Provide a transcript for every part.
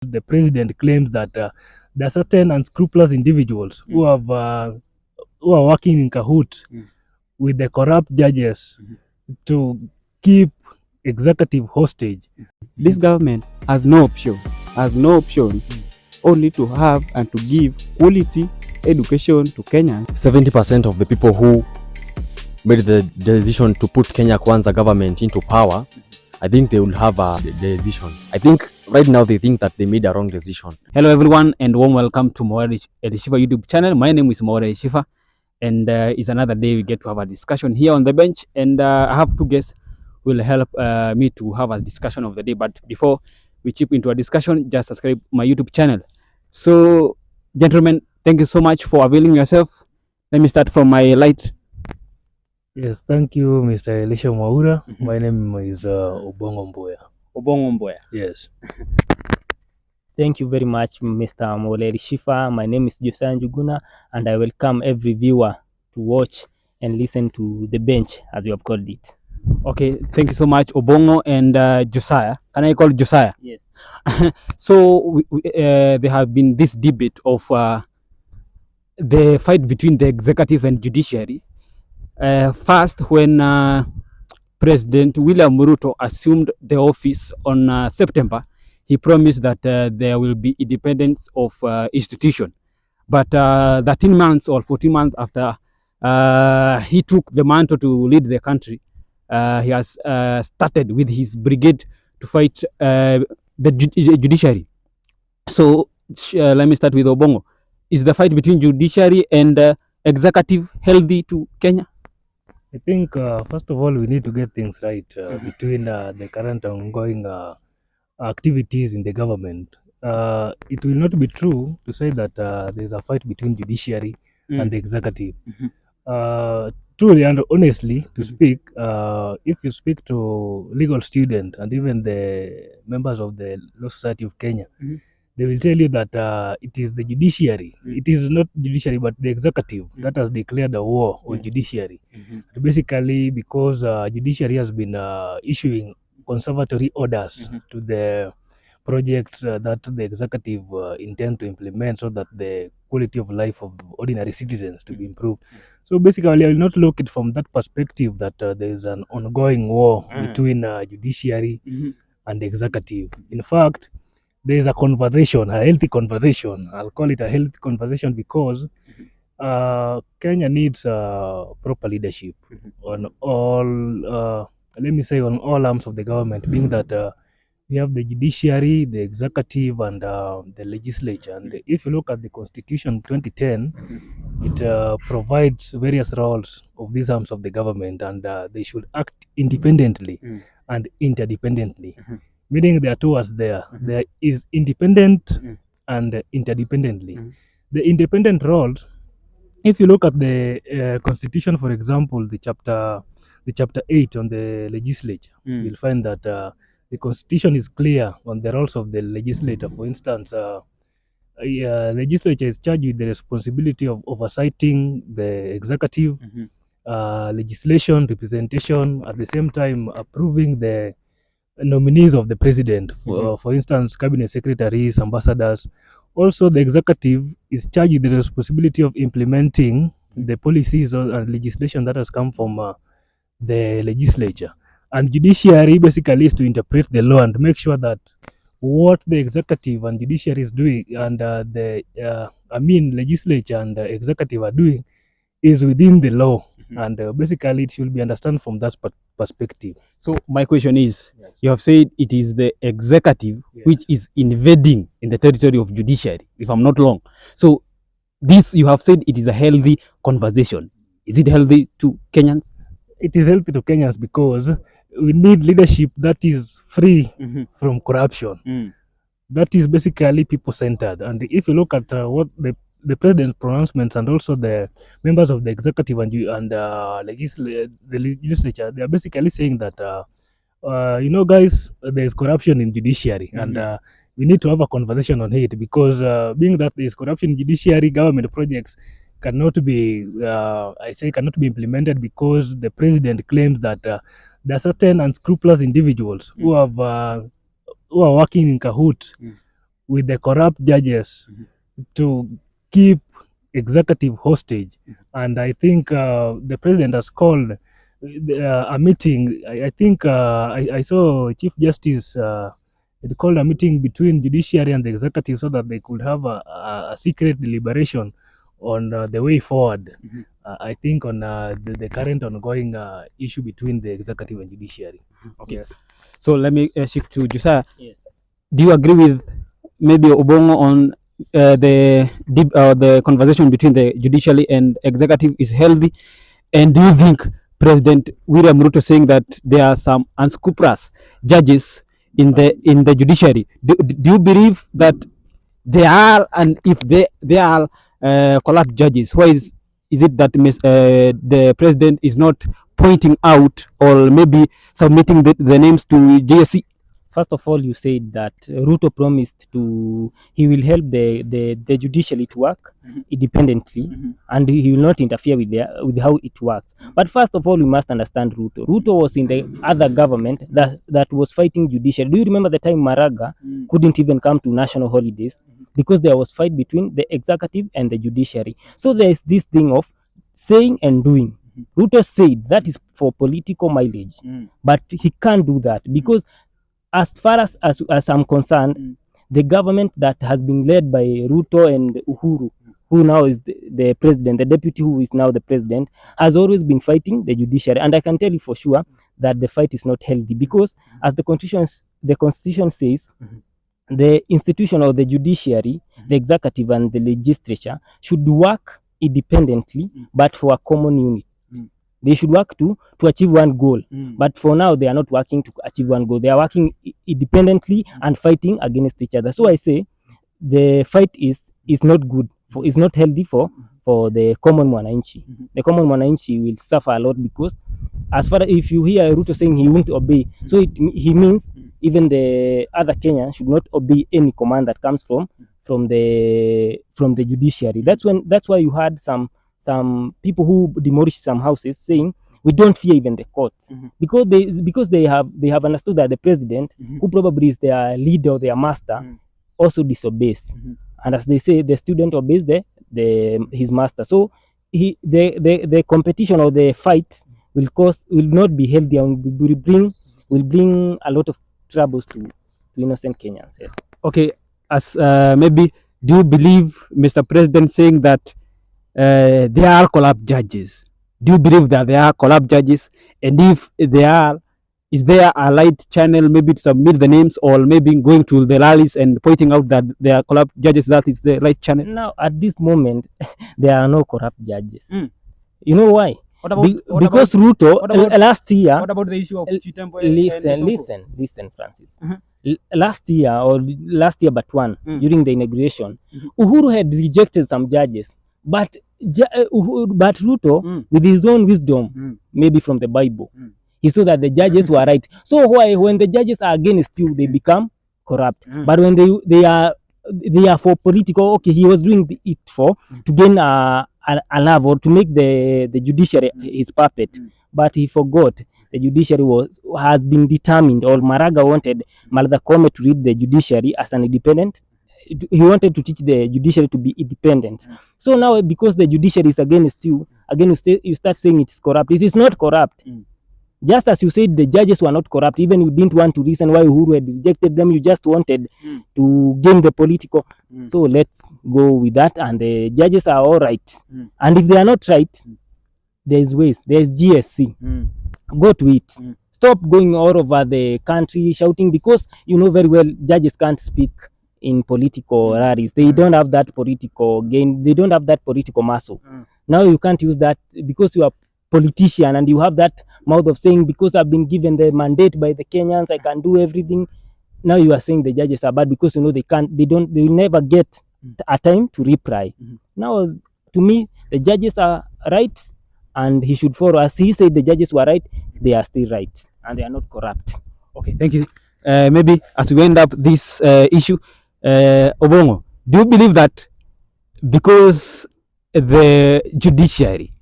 The president claims that there are certain unscrupulous individuals who are working in cahoots with the corrupt judges to keep executive hostage. This government has no option, only to have and to give quality education to Kenyans. 70% of the people who made the decision to put Kenya Kwanza government into power, I think they will have a decision. I think right now they think that they made a wrong decision. Hello everyone and warm welcome to Mawere Elishifa YouTube channel. My name is Mawere Elishifa and it's another day we get to have a discussion here on the bench, and I have two guests who will help me to have a discussion of the day. But before we chip into a discussion, just subscribe my YouTube channel. So gentlemen, thank you so much for availing yourself. Let me start from my right. Yes, thank you, Mr. Elisha Mwaura. My name is Obong'o. Obong'o. Yes. Thank you very much, Mr. Mawere Elishifa. My name is Josiah Njuguna, and I welcome every viewer to watch and listen to the bench, as you have called it. Okay, thank you so much, Obong'o and Josiah. Can I call Josiah? Yes. So there have been this debate of the fight between the executive and judiciary. First, when President William Ruto assumed the office on September, he promised that there will be independence of institution. But 13 months or 14 months after he took the mantle to lead the country, he has started with his brigade to fight the judiciary. So let me start with Obong'o. Is the fight between judiciary and executive healthy to Kenya? I think first of all we need to get things right between the current ongoing activities in the government. It will not be true to say that there's a fight between judiciary and the executive. Truly and honestly to speak, if you speak to legal students and even the members of the Law Society of Kenya, they will tell you that it is the judiciary. It is not judiciary, but the executive that has declared a war on judiciary. Basically, because judiciary has been issuing conservatory orders to the projects that the executive intend to implement, so that the quality of life of ordinary citizens to be improved. So basically, I will not look it from that perspective that there is an ongoing war between judiciary and the executive. In fact, there is a conversation, a healthy conversation. I'll call it a healthy conversation because Kenya needs proper leadership on all, let me say, on all arms of the government, being that we have the judiciary, the executive, and the legislature. And if you look at the Constitution 2010, it provides various roles of these arms of the government, and they should act independently and interdependently. Meaning there are two words there. There is independent and interdependently. The independent roles, if you look at the Constitution, for example, the chapter 8 on the legislature, you'll find that the Constitution is clear on the roles of the legislator. For instance, legislature is charged with the responsibility of oversighting the executive, legislation, representation, at the same time approving the nominees of the president, for instance, cabinet secretaries, ambassadors. Also, the executive is charged with the responsibility of implementing the policies or legislation that has come from the legislature. And judiciary basically is to interpret the law and make sure that what the executive and judiciary is doing and legislature and the executive are doing is within the law. And basically it should be understood from that perspective. So my question is, you have said it is the executive which is invading in the territory of judiciary, if I'm not wrong. So this, you have said it is a healthy conversation. Is it healthy to Kenyans? It is healthy to Kenyans because we need leadership that is free from corruption. That is basically people-centered. And if you look at what the president's pronouncements and also the members of the executive and the legislature, they are basically saying that, guys, there is corruption in judiciary, and we need to have a conversation on it, because being that there is corruption in judiciary, government projects cannot be, cannot be implemented, because the president claims that there are certain unscrupulous individuals who are working in cahoots with the corrupt judges to keep executive hostage. And I think the president has called a meeting. I think I saw Chief Justice had called a meeting between judiciary and the executive so that they could have a secret deliberation on the way forward. I think on the current ongoing issue between the executive and judiciary. Okay. Yes. So let me shift to Josiah. Yes. Do you agree with maybe Obong'o on the conversation between the judiciary and executive is healthy? And do you think President William Ruto saying that there are some unscrupulous judges in the judiciary? Do you believe that they are, and if they are corrupt judges, why is it that the president is not pointing out or maybe submitting the names to GSC? First of all, you said that Ruto promised he will help the judiciary to work independently, and he will not interfere with how it works. But first of all, we must understand Ruto. Ruto was in the other government that was fighting judiciary. Do you remember the time Maraga couldn't even come to national holidays because there was fight between the executive and the judiciary? So there is this thing of saying and doing. Ruto said that is for political mileage, but he can't do that because as far as I'm concerned, the government that has been led by Ruto and Uhuru, who now is the president, the deputy who is now the president, has always been fighting the judiciary. And I can tell you for sure that the fight is not healthy because as the constitution says, the institution of the judiciary, the executive and the legislature should work independently, but for a common unit. They should work to achieve one goal. But for now, they are not working to achieve one goal. They are working independently and fighting against each other. So I say the fight is not good, is not healthy for the common mwananchi. The common mwananchi will suffer a lot because as far as if you hear Ruto saying he won't obey, so he means even the other Kenyans should not obey any command that comes from the judiciary. That's why you had some people who demolished some houses saying we don't fear even the courts because they have understood that the president, who probably is their leader or their master, also disobeys. And as they say, the student obeys his master. So the competition or the fight will not be healthy and will bring a lot of troubles to innocent Kenyans. Yes. Okay, as maybe do you believe Mr. President saying that there are corrupt judges? Do you believe that there are corrupt judges? And if they are, is there a right channel maybe to submit the names, or maybe going to the rallies and pointing out that there are corrupt judges? That is the right channel. Now, at this moment, there are no corrupt judges. You know why? Because Ruto last year. What about the issue of Chitembo? Listen, Francis. Last year but one, during the inauguration, Uhuru had rejected some judges, but Ruto, with his own wisdom, maybe from the Bible, he saw that the judges were right. So why, when the judges are against you, they become corrupt. But when they are for political, okay, he was doing it to gain a love or to make the judiciary his puppet. But he forgot the judiciary has been determined, or Maraga wanted Martha Koome to read the judiciary as an independent. He wanted to teach the judiciary to be independent. So now, because the judiciary is against you, again you start saying it's corrupt. It is not corrupt. Just as you said the judges were not corrupt, even you didn't want to reason why Uhuru had rejected them, you just wanted to gain the political. So let's go with that, and the judges are all right. And if they are not right, there's ways. There's GSC. Go to it. Stop going all over the country shouting, because you know very well judges can't speak in political rallies. They don't have that political gain. They don't have that political muscle. Now you can't use that because you are politician and you have that mouth of saying, because I've been given the mandate by the Kenyans, I can do everything. Now you are saying the judges are bad because you know they will never get a time to reply. Now, to me, the judges are right and he should follow. As he said the judges were right, they are still right and they are not corrupt. Okay, thank you. Maybe as we end up this issue, Obong'o, do you believe that because the judiciary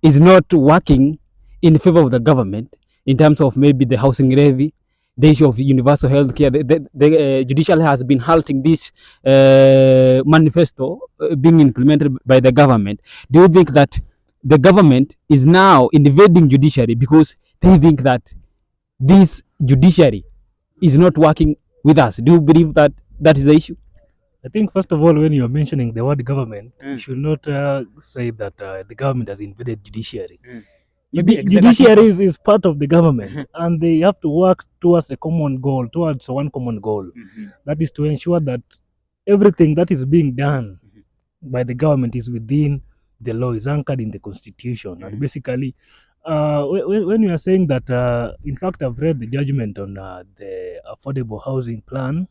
is not working in favor of the government in terms of maybe the housing levy, the issue of universal health care. The judiciary has been halting this manifesto being implemented by the government. Do you think that the government is now invading judiciary because they think that this judiciary is not working with us? Do you believe that that is the issue? I think first of all, when you are mentioning the word government, you should not say that the government has invaded judiciary. Maybe Judiciary is part of the government, and they have to work towards a common goal, towards one common goal. That is to ensure that everything that is being done by the government is within the law, is anchored in the constitution. And basically, when you are saying that, in fact, I've read the judgment on the affordable housing plan,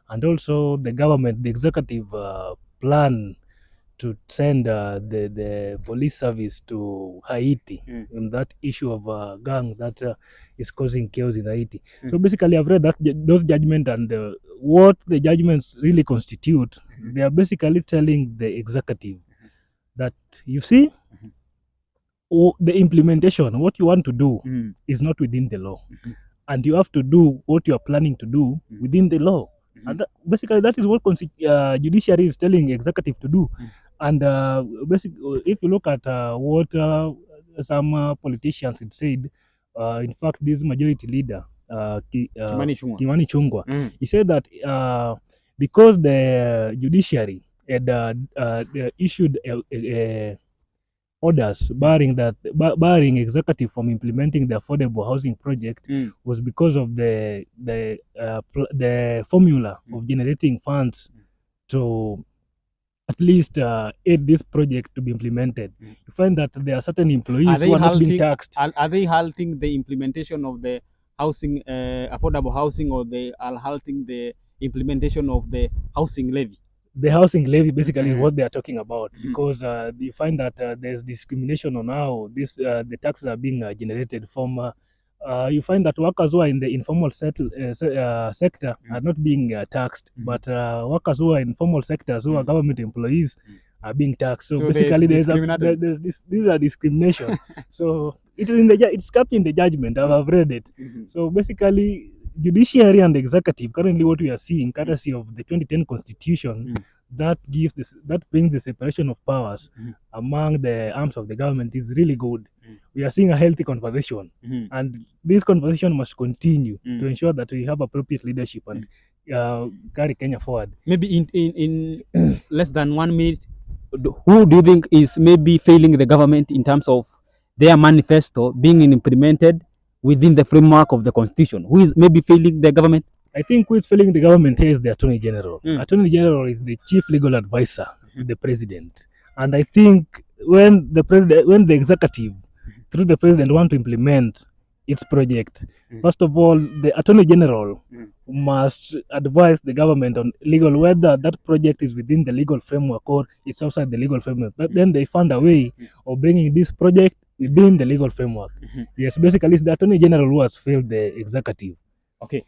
and also the government, the executive plan to send the police service to Haiti in that issue of gang that is causing chaos in Haiti. So basically, I've read that those judgments, and what the judgments really constitute. They are basically telling the executive that, you see, the implementation, what you want to do, is not within the law, and you have to do what you are planning to do within the law. And basically, that is what judiciary is telling executive to do. And basically, if you look at what some politicians had said, in fact, this majority leader, Kimani Chungwa, he said that because the judiciary had they issued orders barring executive from implementing the affordable housing project, was because of the formula of generating funds to at least aid this project to be implemented. You find that there are certain employees who are not being taxed. Are they halting the implementation of the housing, affordable housing, or they are halting the implementation of the housing levy? The housing levy basically is what they are talking about, because you find that there's discrimination on how the taxes are being generated from. You find that workers who are in the informal sector are not being taxed, but workers who are in formal sectors, who are government employees, are being taxed. So basically, these are discrimination. So it is it's kept in the judgment. I've read it. So basically, judiciary and executive, currently what we are seeing, courtesy of the 2010 constitution, that brings the separation of powers among the arms of the government, is really good. We are seeing a healthy conversation, and this conversation must continue to ensure that we have appropriate leadership and carry Kenya forward. Maybe in less than 1 minute, who do you think is maybe failing the government in terms of their manifesto being implemented within the framework of the constitution? Who is maybe failing the government? I think who is failing the government here is the Attorney General. Attorney General is the chief legal advisor to the president, and I think when the executive through the president want to implement its project, first of all, the Attorney General must advise the government on legal, whether that project is within the legal framework or it's outside the legal framework. But then they found a way of bringing this project within the legal framework. Yes, basically it's the Attorney General who has failed the executive. Okay,